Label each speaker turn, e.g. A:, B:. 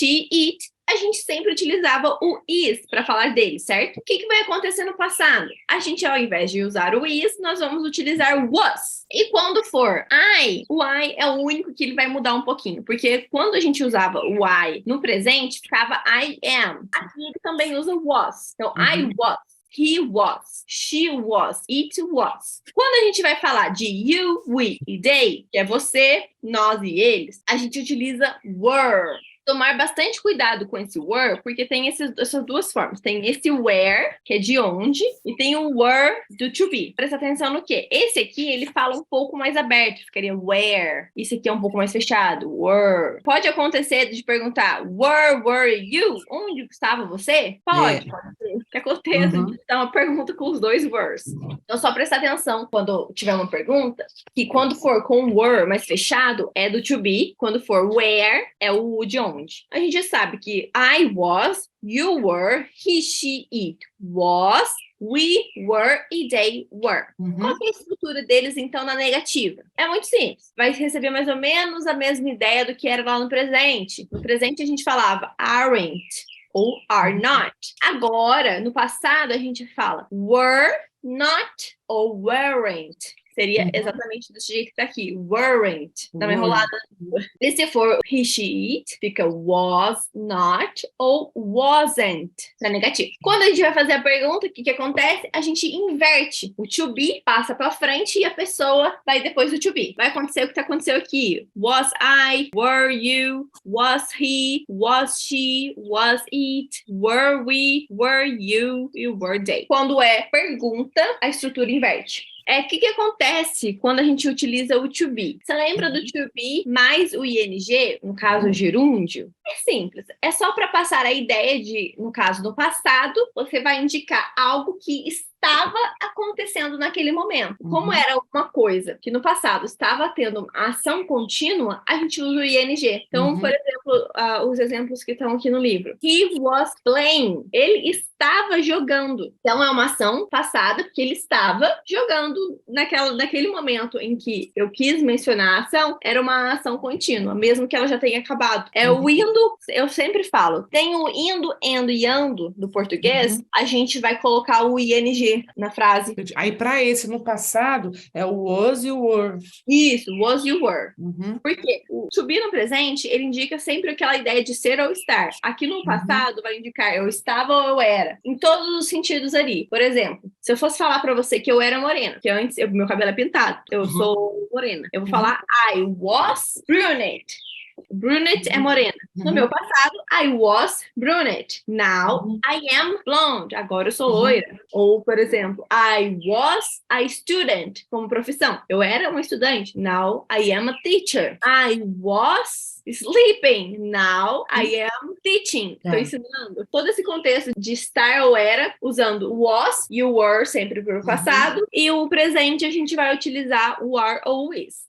A: she, it, a gente sempre utilizava o is para falar dele, certo? O que vai acontecer no passado? A gente, ao invés de usar o is, nós vamos utilizar was. E quando for I, o I é o único que ele vai mudar um pouquinho, porque quando a gente usava o I no presente, ficava I am. Aqui ele também usa was. Então, I was. He was, she was, it was. Quando a gente vai falar de you, we e they, que é você, nós e eles, a gente utiliza were. Tomar bastante cuidado com esse were, porque tem essas duas formas. Tem esse where, que é de onde, e tem o were do to be. Presta atenção no quê? Esse aqui, ele fala um pouco mais aberto, ficaria where. Esse aqui é um pouco mais fechado, were. Pode acontecer de perguntar, where were you? Onde estava você? Pode ser. Que aconteça de dar uma pergunta com os dois weres. Então, só prestar atenção quando tiver uma pergunta, que quando for com were mais fechado, é do to be. Quando for where, é o de onde. A gente já sabe que I was, you were, he, she, it was, we were e they were. Qual é a estrutura deles, então, na negativa? É muito simples. Vai receber mais ou menos a mesma ideia do que era lá no presente. No presente, a gente falava aren't ou are not. Agora, no passado, a gente fala were not ou weren't. Seria exatamente desse jeito que tá aqui. Weren't. Dá uma enrolada. E se for he, she, it, fica was not ou wasn't. Tá negativo. Quando a gente vai fazer a pergunta, o que acontece? A gente inverte. O to be passa pra frente e a pessoa vai depois do to be. Vai acontecer o que aconteceu aqui. Was I? Were you? Was he? Was she? Was it? Were we? Were you? E were they. Quando é pergunta, a estrutura inverte. O que acontece quando a gente utiliza o to be? Você lembra do to be mais o ing, no caso o gerúndio? É simples, é só para passar a ideia de, no caso do passado, você vai indicar algo que estava acontecendo naquele momento. Como era uma coisa que no passado estava tendo ação contínua, a gente usa o ing. Então, por exemplo, os exemplos que estão aqui no livro. He was playing. Ele estava jogando. Então, é uma ação passada, porque ele estava jogando naquele momento em que eu quis mencionar a ação, era uma ação contínua, mesmo que ela já tenha acabado. É o indo, eu sempre falo, tem o indo, endo e ando do português, a gente vai colocar o ing na frase.
B: Aí, para esse, no passado, é o was e o were.
A: Isso, was you were. Porque o to be no presente, ele indica sempre aquela ideia de ser ou estar. Aqui no passado, vai indicar eu estava ou eu era. Em todos os sentidos ali. Por exemplo, se eu fosse falar para você que eu era morena, que antes meu cabelo é pintado, eu sou morena. Eu vou falar I was brunette. Brunette é morena. No meu passado, I was brunette. Now, I am blonde. Agora eu sou loira. Ou, por exemplo, I was a student, como profissão. Eu era uma estudante. Now, I am a teacher. I was sleeping. Now, I am teaching. Estou ensinando. Todo esse contexto de estar ou era, usando was e o were sempre para o passado. E o presente, a gente vai utilizar o are ou is.